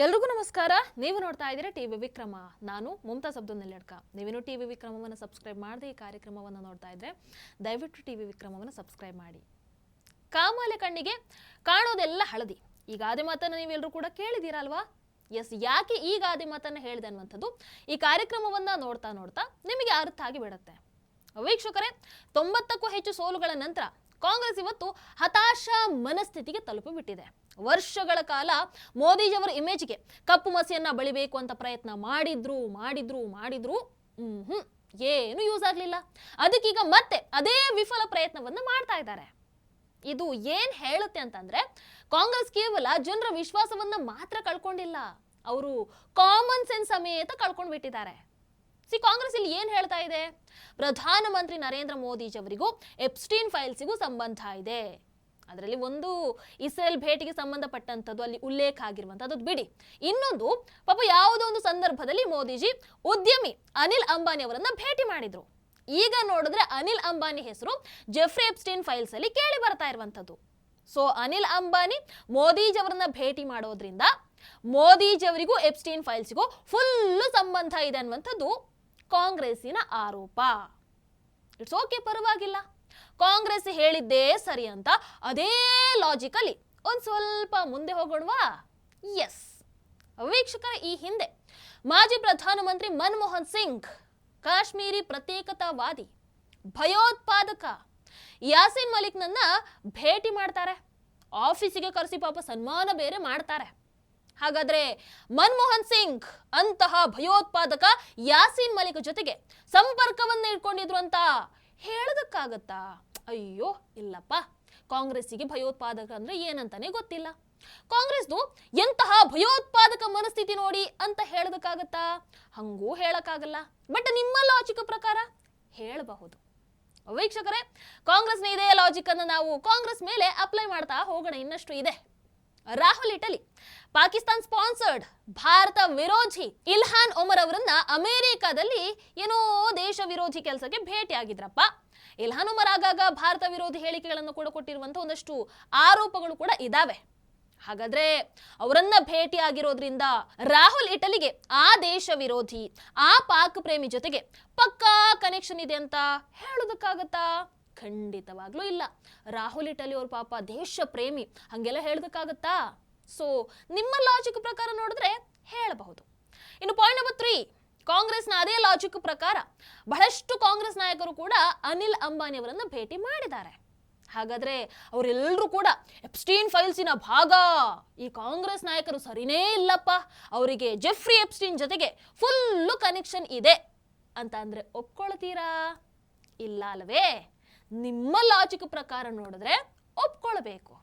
ಎಲ್ರಿಗೂ ನಮಸ್ಕಾರ. ನೀವು ನೋಡ್ತಾ ಇದ್ದೀರಾ ಟಿವಿ ವಿಕ್ರಮ. ನಾನು ಮುಮ್ತಾಜ್ ಅಬ್ದುಲ್ ನೆಲ್ಲಡ್ಕ. ನೀವೇನು ಟಿವಿ ವಿಕ್ರಮವನ್ನು ಸಬ್ಸ್ಕ್ರೈಬ್ ಮಾಡದೆ ಈ ಕಾರ್ಯಕ್ರಮವನ್ನು ನೋಡ್ತಾ ಇದ್ರೆ ದಯವಿಟ್ಟು ಟಿವಿ ವಿಕ್ರಮವನ್ನು ಸಬ್ಸ್ಕ್ರೈಬ್ ಮಾಡಿ. ಕಾಮಾಲೆ ಕಣ್ಣಿಗೆ ಕಾಣೋದೆಲ್ಲ ಹಳದಿ. ಈ ಗಾದೆ ಮಾತನ್ನು ನೀವೆಲ್ಲರೂ ಕೂಡ ಕೇಳಿದ್ದೀರಲ್ವಾ? ಎಸ್, ಯಾಕೆ ಈ ಗಾದೆ ಮಾತನ್ನು ಹೇಳಿದೆ ಅನ್ನುವಂಥದ್ದು ಈ ಕಾರ್ಯಕ್ರಮವನ್ನ ನೋಡ್ತಾ ನೋಡ್ತಾ ನಿಮಗೆ ಅರ್ಥ ಆಗಿ ಬಿಡುತ್ತೆ. ವೀಕ್ಷಕರೇ, 90ಕ್ಕೂ ಹೆಚ್ಚು ಸೋಲುಗಳ ನಂತರ ಕಾಂಗ್ರೆಸ್ ಇವತ್ತು ಹತಾಶ ಮನಸ್ಥಿತಿಗೆ ತಲುಪಿಬಿಟ್ಟಿದೆ. ವರ್ಷಗಳ ಕಾಲ ಮೋದಿಜಿಯವರ ಇಮೇಜ್ಗೆ ಕಪ್ಪು ಮಸಿಯನ್ನ ಬಳಿಬೇಕು ಅಂತ ಪ್ರಯತ್ನ ಮಾಡಿದ್ರು ಏನು ಯೂಸ್ ಆಗ್ಲಿಲ್ಲ. ಅದಕ್ಕೀಗ ಮತ್ತೆ ಅದೇ ವಿಫಲ ಪ್ರಯತ್ನವನ್ನ ಮಾಡ್ತಾ ಇದ್ದಾರೆ. ಇದು ಏನ್ ಹೇಳುತ್ತೆ ಅಂತಂದ್ರೆ, ಕಾಂಗ್ರೆಸ್ ಕೇವಲ ಜನರ ವಿಶ್ವಾಸವನ್ನ ಮಾತ್ರ ಕಳ್ಕೊಂಡಿಲ್ಲ, ಅವರು ಕಾಮನ್ ಸೆನ್ಸ್ ಸಮೇತ ಕಳ್ಕೊಂಡ್ ಬಿಟ್ಟಿದ್ದಾರೆ. ಕಾಂಗ್ರೆಸ್ ಇಲ್ಲಿ ಏನ್ ಹೇಳ್ತಾ ಇದೆ? ಪ್ರಧಾನಮಂತ್ರಿ ನರೇಂದ್ರ ಮೋದಿಜಿಯವರಿಗೂ ಎಪ್ಸ್ಟೀನ್ ಫೈಲ್ಸಿಗೂ ಸಂಬಂಧ ಇದೆ. ಅದರಲ್ಲಿ ಒಂದು ಇಸ್ರೇಲ್ ಭೇಟಿಗೆ ಸಂಬಂಧಪಟ್ಟಂಥದ್ದು ಅಲ್ಲಿ ಉಲ್ಲೇಖ ಆಗಿರುವಂಥದ್ದು ಬಿಡಿ. ಇನ್ನೊಂದು, ಪಾಪ ಯಾವುದೋ ಒಂದು ಸಂದರ್ಭದಲ್ಲಿ ಮೋದಿಜಿ ಉದ್ಯಮಿ ಅನಿಲ್ ಅಂಬಾನಿ ಅವರನ್ನ ಭೇಟಿ ಮಾಡಿದ್ರು. ಈಗ ನೋಡಿದ್ರೆ ಅನಿಲ್ ಅಂಬಾನಿ ಹೆಸರು ಜೆಫ್ರಿ ಎಪ್ಸ್ಟೀನ್ ಫೈಲ್ಸ್ ಅಲ್ಲಿ ಕೇಳಿ ಬರ್ತಾ ಇರುವಂಥದ್ದು. ಸೊ ಅನಿಲ್ ಅಂಬಾನಿ ಮೋದಿಜಿ ಅವರನ್ನ ಭೇಟಿ ಮಾಡೋದ್ರಿಂದ ಮೋದಿಜಿಯವರಿಗೂ ಎಪ್ಸ್ಟೀನ್ ಫೈಲ್ಸ್ಗೂ ಫುಲ್ ಸಂಬಂಧ ಇದೆ ಅನ್ನುವಂಥದ್ದು ಕಾಂಗ್ರೆಸ್ಸಿನ ಆರೋಪ. ಇಟ್ಸ್ ಓಕೆ, ಪರವಾಗಿಲ್ಲ. ಕಾಂಗ್ರೆಸ್ ಹೇಳಿದ್ದೇ ಸರಿ ಅಂತ ಅದೇ ಲಾಜಿಕಲಿ ಒಂದ್ ಸ್ವಲ್ಪ ಮುಂದೆ ಹೋಗೋಣವಾ? ಎಸ್ ವೀಕ್ಷಕರ, ಈ ಹಿಂದೆ ಮಾಜಿ ಪ್ರಧಾನಮಂತ್ರಿ ಮನಮೋಹನ್ ಸಿಂಗ್ ಕಾಶ್ಮೀರಿ ಪ್ರತ್ಯೇಕತಾವಾದಿ ಭಯೋತ್ಪಾದಕ ಯಾಸೀನ್ ಮಲಿಕ್ ನನ್ನ ಭೇಟಿ ಮಾಡ್ತಾರೆ. ಆಫೀಸಿಗೆ ಕರೆಸಿ ಪಾಪ ಸನ್ಮಾನ ಬೇರೆ ಮಾಡ್ತಾರೆ. ಹಾಗಾದ್ರೆ ಮನಮೋಹನ್ ಸಿಂಗ್ ಅಂತಹ ಭಯೋತ್ಪಾದಕ ಯಾಸೀನ್ ಮಲಿಕ್ ಜೊತೆಗೆ ಸಂಪರ್ಕವನ್ನ ಇಟ್ಕೊಂಡಿದ್ರು ಅಂತ ಹೇಳೋದಕ್ಕಾಗತ್ತಾ? ಅಯ್ಯೋ ಇಲ್ಲಪ್ಪ, ಕಾಂಗ್ರೆಸ್ಸಿಗೆ ಭಯೋತ್ಪಾದಕ ಅಂದ್ರೆ ಏನಂತಾನೆ ಗೊತ್ತಿಲ್ಲ. ಕಾಂಗ್ರೆಸ್ದು ಎಂತಹ ಭಯೋತ್ಪಾದಕ ಮನಸ್ಥಿತಿ ನೋಡಿ ಅಂತ ಹೇಳೋದಕ್ಕಾಗತ್ತಾ? ಹಂಗೂ ಹೇಳಕ್ಕಾಗಲ್ಲ. ಬಟ್ ನಿಮ್ಮ ಲಾಜಿಕ್ ಪ್ರಕಾರ ಹೇಳಬಹುದು. ವೀಕ್ಷಕರೇ, ಕಾಂಗ್ರೆಸ್ನ ಇದೇ ಲಾಜಿಕ್ ಅನ್ನು ನಾವು ಕಾಂಗ್ರೆಸ್ ಮೇಲೆ ಅಪ್ಲೈ ಮಾಡ್ತಾ ಹೋಗೋಣ. ಇನ್ನಷ್ಟು ಇದೆ. ರಾಹುಲ್ ಇಟಲಿ ಪಾಕಿಸ್ತಾನ್ ಸ್ಪಾನ್ಸರ್ಡ್ ಭಾರತ ವಿರೋಧಿ ಇಲ್ಹಾನ್ ಒಮರ್ ಅವರನ್ನ ಅಮೆರಿಕಾದಲ್ಲಿ ಏನೋ ದೇಶ ವಿರೋಧಿ ಕೆಲಸಕ್ಕೆ ಭೇಟಿ ಆಗಿದ್ರಪ್ಪ. ಇಲ್ಹಾನ್ ಒಮರ್ ಆಗಾಗ ಭಾರತ ವಿರೋಧಿ ಹೇಳಿಕೆಗಳನ್ನು ಕೂಡ ಕೊಟ್ಟಿರುವಂತಹ ಒಂದಷ್ಟು ಆರೋಪಗಳು ಕೂಡ ಇದಾವೆ. ಹಾಗಾದ್ರೆ ಅವರನ್ನ ಭೇಟಿ ಆಗಿರೋದ್ರಿಂದ ರಾಹುಲ್ ಇಟಲಿಗೆ ಆ ದೇಶ ವಿರೋಧಿ, ಆ ಪಾಕ್ ಪ್ರೇಮಿ ಜೊತೆಗೆ ಪಕ್ಕಾ ಕನೆಕ್ಷನ್ ಇದೆ ಅಂತ ಹೇಳೋದಕ್ಕಾಗತ್ತಾ? ಖಂಡಿತವಾಗ್ಲೂ ಇಲ್ಲ. ರಾಹುಲ್ ಇಟಲಿ ಅವ್ರ ಪಾಪ ದೇಶ ಪ್ರೇಮಿ, ಹಂಗೆಲ್ಲ ಹೇಳೋದಕ್ಕಾಗತ್ತಾ? ಸೊ ನಿಮ್ಮ ಲಾಜಿಕ್ ಪ್ರಕಾರ ನೋಡಿದ್ರೆ ಹೇಳಬಹುದು. ಇನ್ನು ಪಾಯಿಂಟ್ ನಂಬರ್ 3, ಕಾಂಗ್ರೆಸ್ನ ಅದೇ ಲಾಜಿಕ್ ಪ್ರಕಾರ ಬಹಳಷ್ಟು ಕಾಂಗ್ರೆಸ್ ನಾಯಕರು ಕೂಡ ಅನಿಲ್ ಅಂಬಾನಿ ಅವರನ್ನ ಭೇಟಿ ಮಾಡಿದ್ದಾರೆ. ಹಾಗಾದ್ರೆ ಅವರೆಲ್ಲರೂ ಕೂಡ ಎಪ್ಸ್ಟೀನ್ ಫೈಲ್ಸಿನ ಭಾಗ. ಈ ಕಾಂಗ್ರೆಸ್ ನಾಯಕರು ಸರಿನೇ ಇಲ್ಲಪ್ಪ, ಅವರಿಗೆ ಜೆಫ್ರಿ ಎಪ್ಸ್ಟೀನ್ ಜೊತೆಗೆ ಫುಲ್ಲು ಕನೆಕ್ಷನ್ ಇದೆ ಅಂತ ಅಂದ್ರೆ ಒಪ್ಕೊಳ್ತೀರಾ? ಇಲ್ಲ ಅಲ್ವೇ? ನಿಮ್ಮ ಲಾಜಿಕ್ ಪ್ರಕಾರ ನೋಡಿದ್ರೆ ಒಪ್ಕೊಳ್ಬೇಕು.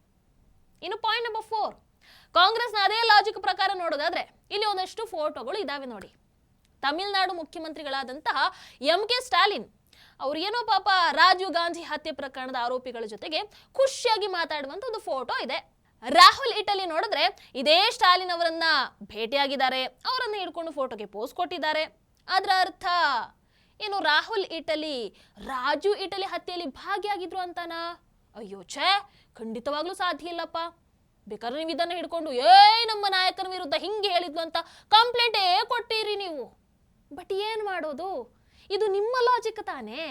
ಇನ್ನು ಪಾಯಿಂಟ್ ನಂಬರ್ 4, ಕಾಂಗ್ರೆಸ್ನ ಅದೇ ಲಾಜಿಕ್ ಪ್ರಕಾರ ನೋಡೋದಾದ್ರೆ ಇಲ್ಲಿ ಒಂದಷ್ಟು ಫೋಟೋಗಳು ಇದಾವೆ ನೋಡಿ. ತಮಿಳುನಾಡು ಮುಖ್ಯಮಂತ್ರಿಗಳಾದಂತಹ MK ಸ್ಟಾಲಿನ್ ಅವ್ರು ಏನೋ ಪಾಪ ರಾಜೀವ್ ಗಾಂಧಿ ಹತ್ಯೆ ಪ್ರಕರಣದ ಆರೋಪಿಗಳ ಜೊತೆಗೆ ಖುಷಿಯಾಗಿ ಮಾತಾಡುವಂತ ಒಂದು ಫೋಟೋ ಇದೆ. ರಾಹುಲ್ ಇಟಲಿ ನೋಡಿದ್ರೆ ಇದೇ ಸ್ಟಾಲಿನ್ ಅವರನ್ನ ಭೇಟಿಯಾಗಿದ್ದಾರೆ, ಅವರನ್ನ ಹಿಡ್ಕೊಂಡು ಫೋಟೋಗೆ ಪೋಸ್ ಕೊಟ್ಟಿದ್ದಾರೆ. ಅದರ ಅರ್ಥ ಏನು? ರಾಹುಲ್ ಇಟಲಿ ರಾಜೀವ್ ಇಟಲಿ ಹತ್ಯೆಯಲ್ಲಿ ಭಾಗಿಯಾಗಿದ್ರು ಅಂತಾನ? ಅಯ್ಯೋ ಛೇ, ಖಂಡಿತವಾಗ್ಲೂ ಸಾಧ್ಯ ಇಲ್ಲಪ್ಪ. ಬೇಕಾದ್ರೆ ನೀವು ಇದನ್ನ ಹಿಡ್ಕೊಂಡು ನಮ್ಮ ನಾಯಕನ ವಿರುದ್ಧ ಹಿಂಗೆ ಹೇಳಿದ್ಲು ಅಂತ ಕಂಪ್ಲೇಂಟೇ ಕೊಟ್ಟಿರಿ ನೀವು. ಬಟ್ ಏನ್ ಮಾಡೋದು? ಇದು ನಿಮ್ಮ ಲಾಜಿಕ್ ತಾನೇ.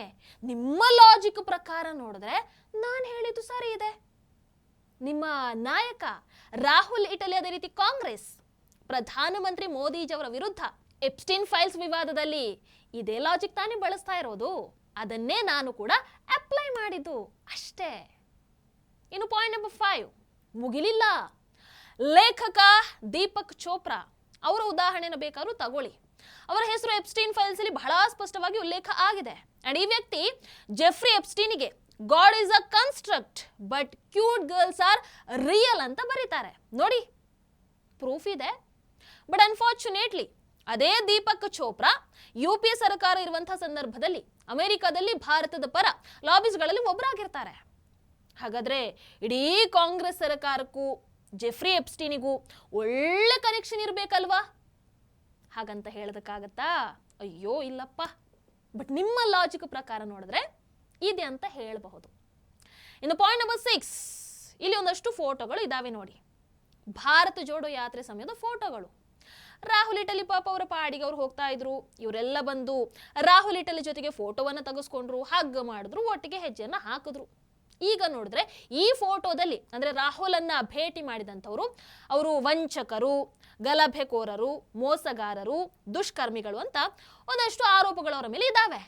ನಿಮ್ಮ ಲಾಜಿಕ್ ಪ್ರಕಾರ ನೋಡಿದ್ರೆ ನಾನು ಹೇಳಿದ್ದು ಸರಿ ಇದೆ. ನಿಮ್ಮ ನಾಯಕ ರಾಹುಲ್ ಇಟಲಿ, ಅದೇ ರೀತಿ ಕಾಂಗ್ರೆಸ್ ಪ್ರಧಾನಮಂತ್ರಿ ಮೋದಿಜಿಯವರ ವಿರುದ್ಧ ಎಪ್ಸ್ಟೀನ್ ಫೈಲ್ಸ್ ವಿವಾದದಲ್ಲಿ ಇದೇ ಲಾಜಿಕ್ ತಾನೇ ಬಳಸ್ತಾ ಇರೋದು. ಅದನ್ನೇ ನಾನು ಕೂಡ ಅಪ್ಲೈ ಮಾಡಿದ್ದು ಅಷ್ಟೇ. ಇನ್ನು ಪಾಯಿಂಟ್ ನಂಬರ್ 5 ಮುಗಿಲಿಲ್ಲ. ಲೇಖಕ ದೀಪಕ್ ಚೋಪ್ರಾ ಅವರ ಉದಾಹರಣೆನ ಬೇಕಾದ್ರೂ ತಗೊಳ್ಳಿ. ಅವರ ಹೆಸರು ಎಪ್ಸ್ಟೀನ್ ಫೈಲ್ಸ್ ಅಲ್ಲಿ ಬಹಳ ಸ್ಪಷ್ಟವಾಗಿ ಉಲ್ಲೇಖ ಆಗಿದೆ. ಅಂಡ್ ಈ ವ್ಯಕ್ತಿ ಜೆಫ್ರಿ ಎಪ್ಸ್ಟೀನಿಗೆ God is a construct but cute girls are real ಅಂತ ಬರೀತಾರೆ ನೋಡಿ. ಪ್ರೂಫ್ ಇದೆ. ಬಟ್ ಅನ್ಫಾರ್ಚುನೇಟ್ಲಿ ಅದೇ ದೀಪಕ್ ಚೋಪ್ರಾ UPA ಸರ್ಕಾರ ಇರುವಂತಹ ಸಂದರ್ಭದಲ್ಲಿ ಅಮೆರಿಕದಲ್ಲಿ ಭಾರತದ ಪರ ಲಾಬೀಸ್ಗಳಲ್ಲಿ ಒಬ್ಬರಾಗಿರ್ತಾರೆ. ಹಾಗಾದ್ರೆ ಇಡೀ ಕಾಂಗ್ರೆಸ್ ಸರ್ಕಾರಕ್ಕೂ ಜೆಫ್ರಿ ಎಪ್ಸ್ಟೀನಿಗೂ ಒಳ್ಳೆ ಕನೆಕ್ಷನ್ ಇರಬೇಕಲ್ವಾ? ಹಾಗಂತ ಹೇಳೋದಕ್ಕಾಗತ್ತಾ? ಅಯ್ಯೋ ಇಲ್ಲಪ್ಪ. ಬಟ್ ನಿಮ್ಮ ಲಾಜಿಕ್ ಪ್ರಕಾರ ನೋಡಿದ್ರೆ ಇದೆ ಅಂತ ಹೇಳಬಹುದು. ಇನ್ನು ಪಾಯಿಂಟ್ ನಂಬರ್ 6, ಇಲ್ಲಿ ಒಂದಷ್ಟು ಫೋಟೋಗಳು ಇದಾವೆ ನೋಡಿ. ಭಾರತ ಜೋಡೋ ಯಾತ್ರೆ ಸಮಯದ ಫೋಟೋಗಳು. ರಾಹುಲ್ ಇಟಲಿ ಪಾಪ ಅವರ ಪಾಡಿಗೆ ಅವ್ರು ಹೋಗ್ತಾ ಇದ್ರು. ಇವರೆಲ್ಲ ಬಂದು ರಾಹುಲ್ ಇಟಲಿ ಜೊತೆಗೆ ಫೋಟೋವನ್ನು ತೆಗೆಸ್ಕೊಂಡ್ರು, ಹಗ್ ಮಾಡಿದ್ರು, ಒಟ್ಟಿಗೆ ಹೆಜ್ಜೆಯನ್ನ ಹಾಕಿದ್ರು. ಈಗ ನೋಡಿದ್ರೆ ಈ ಫೋಟೋದಲ್ಲಿ ಅಂದ್ರೆ ರಾಹುಲನ್ನ ಭೇಟಿ ಮಾಡಿದಂಥವ್ರು ಅವರು ವಂಚಕರು, ಗಲಭೆಕೋರರು, ಮೋಸಗಾರರು, ದುಷ್ಕರ್ಮಿಗಳು ಅಂತ ಒಂದಷ್ಟು ಆರೋಪಗಳು ಅವರ ಮೇಲೆ ಇದ್ದಾವೆ.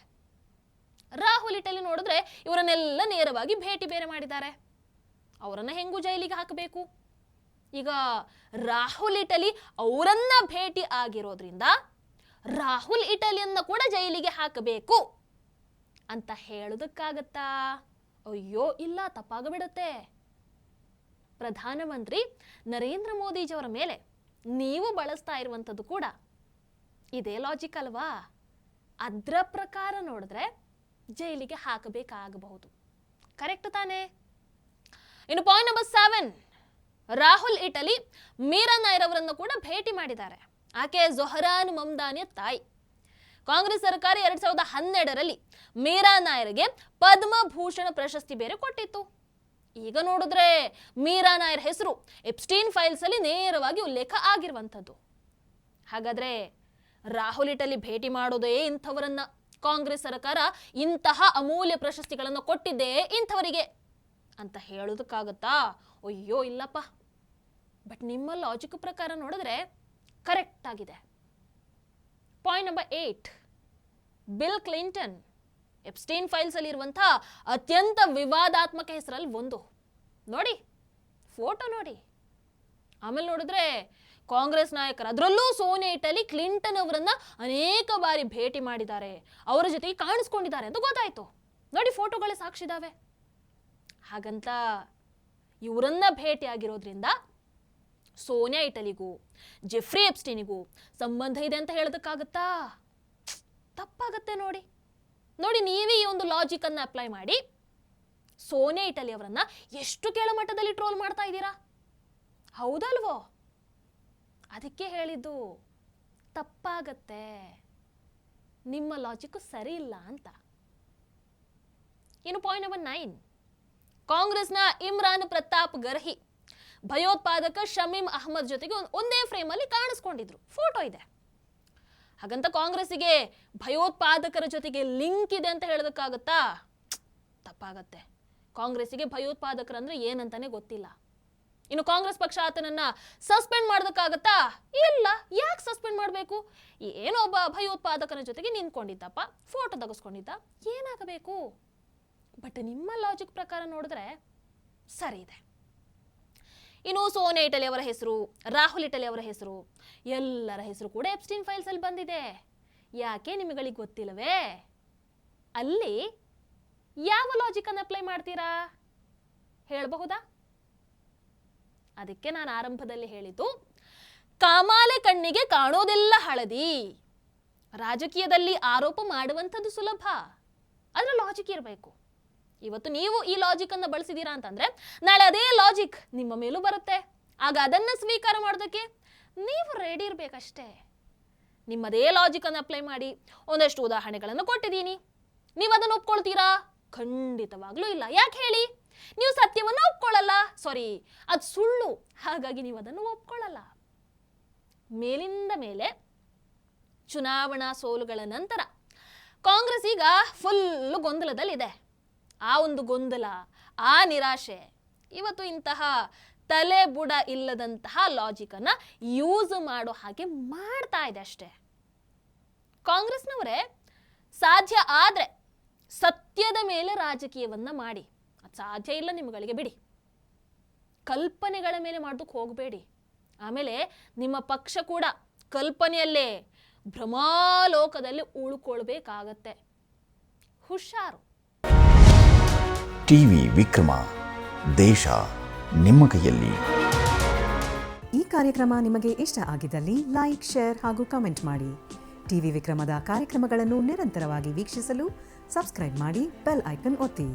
ರಾಹುಲ್ ಇಟಲಿ ನೋಡಿದ್ರೆ ಇವರನ್ನೆಲ್ಲ ನೇರವಾಗಿ ಭೇಟಿ ಬೇರೆ ಮಾಡಿದ್ದಾರೆ. ಅವರನ್ನ ಹೆಂಗೂ ಜೈಲಿಗೆ ಹಾಕಬೇಕು. ಈಗ ರಾಹುಲ್ ಇಟಲಿ ಅವರನ್ನ ಭೇಟಿ ಆಗಿರೋದ್ರಿಂದ ರಾಹುಲ್ ಇಟಲಿಯನ್ನ ಕೂಡ ಜೈಲಿಗೆ ಹಾಕಬೇಕು ಅಂತ ಹೇಳೋದಕ್ಕಾಗತ್ತಾ? ಅಯ್ಯೋ ಇಲ್ಲ, ತಪ್ಪಾಗಬಿಡುತ್ತೆ. ಪ್ರಧಾನಮಂತ್ರಿ ನರೇಂದ್ರ ಮೋದಿಜಿಯವರ ಮೇಲೆ ನೀವು ಬಳಸ್ತಾ ಇರುವಂಥದ್ದು ಕೂಡ ಇದೇ ಲಾಜಿಕ್ ಅಲ್ವಾ? ಅದರ ಪ್ರಕಾರ ನೋಡಿದ್ರೆ ಜೈಲಿಗೆ ಹಾಕಬೇಕಾಗಬಹುದು. ಕರೆಕ್ಟ್ ತಾನೇ? ಇನ್ನು point number 7, Rahul Italy Meera Nair ಅವರನ್ನು ಕೂಡ ಭೇಟಿ ಮಾಡಿದ್ದಾರೆ. ಆಕೆ ಜೊಹರಾನ್ ಮಮ್ದಾನಿಯ ತಾಯಿ. ಕಾಂಗ್ರೆಸ್ ಸರ್ಕಾರ 2012ರಲ್ಲಿ ಮೀರಾ ನಾಯರ್ಗೆ ಪದ್ಮಭೂಷಣ ಪ್ರಶಸ್ತಿ ಬೇರೆ ಕೊಟ್ಟಿತ್ತು. ಈಗ ನೋಡಿದ್ರೆ ಮೀರಾ ನಾಯರ್ ಹೆಸರು ಎಪ್ಸ್ಟೀನ್ ಫೈಲ್ಸ್ ಅಲ್ಲಿ ನೇರವಾಗಿ ಉಲ್ಲೇಖ ಆಗಿರುವಂಥದ್ದು. ಹಾಗಾದ್ರೆ ರಾಹುಲ್ ಇಟಲಿ ಭೇಟಿ ಮಾಡೋದೇ ಇಂಥವರನ್ನ. ಕಾಂಗ್ರೆಸ್ ಸರ್ಕಾರ ಇಂತಹ ಅಮೂಲ್ಯ ಪ್ರಶಸ್ತಿಗಳನ್ನು ಕೊಟ್ಟಿದ್ದೇ ಇಂಥವರಿಗೆ ಅಂತ ಹೇಳೋದಕ್ಕಾಗತ್ತಾ? ಅಯ್ಯೋ ಇಲ್ಲಪ್ಪ. ಬಟ್ ನಿಮ್ಮ ಲಾಜಿಕ್ ಪ್ರಕಾರ ನೋಡಿದ್ರೆ ಕರೆಕ್ಟ್ ಆಗಿದೆ. Point number 8, bill Clinton Epstein files ಅಲ್ಲಿ ಇರುವಂತಹ ಅತ್ಯಂತ ವಿವಾದಾತ್ಮಕ ಹೆಸರಲ್ಲಿ ಒಂದು. ನೋಡಿ ಫೋಟೋ ನೋಡಿ. ಆಮೇಲೆ ನೋಡಿದ್ರೆ ಕಾಂಗ್ರೆಸ್ ನಾಯಕರು, ಅದರಲ್ಲೂ ಸೋನಿಯಾ ಇಟಲಿ ಕ್ಲಿಂಟನ್ ಅವರನ್ನ ಅನೇಕ ಬಾರಿ ಭೇಟಿ ಮಾಡಿದ್ದಾರೆ, ಅವರ ಜೊತೆಗೆ ಕಾಣಿಸ್ಕೊಂಡಿದ್ದಾರೆ ಅಂತ ಗೊತ್ತಾಯ್ತು. ನೋಡಿ ಫೋಟೋಗಳೇ ಸಾಕ್ಷಿದಾವೆ. ಹಾಗಂತ ಇವರನ್ನ ಭೇಟಿ ಆಗಿರೋದ್ರಿಂದ ಸೋನಿಯಾ ಇಟಲಿಗೂ ಜೆಫ್ರಿ ಎಪ್ಸ್ಟೀನಿಗೂ ಸಂಬಂಧ ಇದೆ ಅಂತ ಹೇಳೋದಕ್ಕಾಗತ್ತಾ? ತಪ್ಪಾಗತ್ತೆ. ನೋಡಿ ನೋಡಿ ನೀವೇ ಈ ಒಂದು ಲಾಜಿಕ್ ಅನ್ನ ಅಪ್ಲೈ ಮಾಡಿ ಸೋನಿಯಾ ಇಟಲಿ ಅವರನ್ನ ಎಷ್ಟು ಕೆಳಮಟ್ಟದಲ್ಲಿ ಟ್ರೋಲ್ ಮಾಡ್ತಾ ಇದ್ದೀರಾ, ಹೌದಲ್ವೋ? ಅದಕ್ಕೆ ಹೇಳಿದ್ದು ತಪ್ಪಾಗತ್ತೆ, ನಿಮ್ಮ ಲಾಜಿಕ್ ಸರಿ ಇಲ್ಲ ಅಂತ. ಇನ್ನು ಪಾಯಿಂಟ್ ನಂಬರ್ 9, ಕಾಂಗ್ರೆಸ್ನ ಇಮ್ರಾನ್ ಪ್ರತಾಪ್ ಗರ್ಹಿ ಭಯೋತ್ಪಾದಕ ಶಮೀಮ್ ಅಹ್ಮದ್ ಜೊತೆಗೆ ಒಂದೇ ಫ್ರೇಮ್ ಅಲ್ಲಿ ಕಾಣಿಸ್ಕೊಂಡಿದ್ರು. ಫೋಟೋ ಇದೆ. ಹಾಗಂತ ಕಾಂಗ್ರೆಸ್ಸಿಗೆ ಭಯೋತ್ಪಾದಕರ ಜೊತೆಗೆ ಲಿಂಕ್ ಇದೆ ಅಂತ ಹೇಳೋದಕ್ಕಾಗತ್ತಾ? ತಪ್ಪಾಗತ್ತೆ. ಕಾಂಗ್ರೆಸ್ಸಿಗೆ ಭಯೋತ್ಪಾದಕರಂದ್ರೆ ಏನಂತಾನೆ ಗೊತ್ತಿಲ್ಲ. ಇನ್ನು ಕಾಂಗ್ರೆಸ್ ಪಕ್ಷ ಆತನನ್ನ ಸಸ್ಪೆಂಡ್ ಮಾಡೋದಕ್ಕಾಗತ್ತಾ? ಇಲ್ಲ. ಯಾಕೆ ಸಸ್ಪೆಂಡ್ ಮಾಡಬೇಕು? ಏನೋ ಒಬ್ಬ ಭಯೋತ್ಪಾದಕನ ಜೊತೆಗೆ ನಿಂತ್ಕೊಂಡಿದ್ದಪ್ಪ, ಫೋಟೋ ತೆಗೆಸ್ಕೊಂಡಿದ್ದ, ಏನಾಗಬೇಕು? ಬಟ್ ನಿಮ್ಮ ಲಾಜಿಕ್ ಪ್ರಕಾರ ನೋಡಿದ್ರೆ ಸರಿ ಇದೆ. ಇನ್ನು ಸೋನಿಯಾ ಇಟಲಿ ಅವರ ಹೆಸರು, ರಾಹುಲ್ ಇಟಲಿ ಅವರ ಹೆಸರು, ಎಲ್ಲರ ಹೆಸರು ಕೂಡ ಎಪ್ಸ್ಟೀನ್ ಫೈಲ್ಸ್ ಅಲ್ಲಿ ಬಂದಿದೆ. ಯಾಕೆ ನಿಮಗಳಿಗೆ ಗೊತ್ತಿಲ್ಲವೇ? ಅಲ್ಲಿ ಯಾವ ಲಾಜಿಕ್ ಅನ್ನು ಅಪ್ಲೈ ಮಾಡ್ತೀರಾ ಹೇಳಬಹುದಾ? ಅದಕ್ಕೆ ನಾನು ಆರಂಭದಲ್ಲಿ ಹೇಳಿದ್ದು, ಕಾಮಾಲೆ ಕಣ್ಣಿಗೆ ಕಾಣೋದೆಲ್ಲ ಹಳದಿ. ರಾಜಕೀಯದಲ್ಲಿ ಆರೋಪ ಮಾಡುವಂಥದ್ದು ಸುಲಭ, ಅದರ ಲಾಜಿಕ್ ಇರಬೇಕು. ಇವತ್ತು ನೀವು ಈ ಲಾಜಿಕ್ ಅನ್ನು ಬಳಸಿದೀರಾ ಅಂತಂದ್ರೆ ನಾಳೆ ಅದೇ ಲಾಜಿಕ್ ನಿಮ್ಮ ಮೇಲೂ ಬರುತ್ತೆ. ಆಗ ಅದನ್ನ ಸ್ವೀಕಾರ ಮಾಡೋದಕ್ಕೆ ನೀವು ರೆಡಿ ಇರಬೇಕಷ್ಟೇ. ನಿಮ್ಮದೇ ಲಾಜಿಕ್ ಅನ್ನು ಅಪ್ಲೈ ಮಾಡಿ ಒಂದಷ್ಟು ಉದಾಹರಣೆಗಳನ್ನು ಕೊಟ್ಟಿದ್ದೀನಿ. ನೀವು ಅದನ್ನು ಒಪ್ಕೊಳ್ತೀರಾ? ಖಂಡಿತವಾಗ್ಲೂ ಇಲ್ಲ. ಯಾಕೆ ಹೇಳಿ? ನೀವು ಸತ್ಯವನ್ನ ಒಪ್ಕೊಳ್ಳಲ್ಲ. ಸಾರಿ, ಅದು ಸುಳ್ಳು, ಹಾಗಾಗಿ ನೀವು ಅದನ್ನು ಒಪ್ಕೊಳ್ಳಲ್ಲ. ಮೇಲಿಂದ ಮೇಲೆ ಚುನಾವಣಾ ಸೋಲುಗಳ ನಂತರ ಕಾಂಗ್ರೆಸ್ ಈಗ ಫುಲ್ ಗೊಂದಲದಲ್ಲಿದೆ. ಆ ಒಂದು ಗೊಂದಲ, ಆ ನಿರಾಶೆ ಇವತ್ತು ಇಂತಹ ತಲೆ ಬುಡ ಇಲ್ಲದಂತಹ ಲಾಜಿಕ್ ಅನ್ನ ಯೂಸ್ ಮಾಡೋ ಹಾಗೆ ಮಾಡ್ತಾ ಇದೆ ಅಷ್ಟೇ. ಕಾಂಗ್ರೆಸ್ನವರೇ ಸಾಧ್ಯ ಆದ್ರೆ ಸತ್ಯದ ಮೇಲೆ ರಾಜಕೀಯವನ್ನ ಮಾಡಿ. ಅದು ಸಾಧ್ಯ ಇಲ್ಲ ನಿಮ್ಮಗಳಿಗೆ, ಬಿಡಿ. ಕಲ್ಪನೆಗಳ ಮೇಲೆ ಮಾಡೋದಕ್ಕೆ ಹೋಗಬೇಡಿ. ಆಮೇಲೆ ನಿಮ್ಮ ಪಕ್ಷ ಕೂಡ ಕಲ್ಪನೆಯಲ್ಲೇ ಭ್ರಮಾಲೋಕದಲ್ಲಿ ಉಳ್ಕೊಳ್ಬೇಕಾಗತ್ತೆ. ಹುಷಾರು. ಟಿವಿ ವಿಕ್ರಮ, ದೇಶ ನಿಮ್ಮ ಕೈಯಲ್ಲಿ. ಈ ಕಾರ್ಯಕ್ರಮ ನಿಮಗೆ ಇಷ್ಟ ಆಗಿದ್ದಲ್ಲಿ ಲೈಕ್, ಶೇರ್ ಹಾಗೂ ಕಮೆಂಟ್ ಮಾಡಿ. ಟಿವಿ ವಿಕ್ರಮದ ಕಾರ್ಯಕ್ರಮಗಳನ್ನು ನಿರಂತರವಾಗಿ ವೀಕ್ಷಿಸಲು ಸಬ್ಸ್ಕ್ರೈಬ್ ಮಾಡಿ, ಬೆಲ್ ಐಕನ್ ಒತ್ತಿ.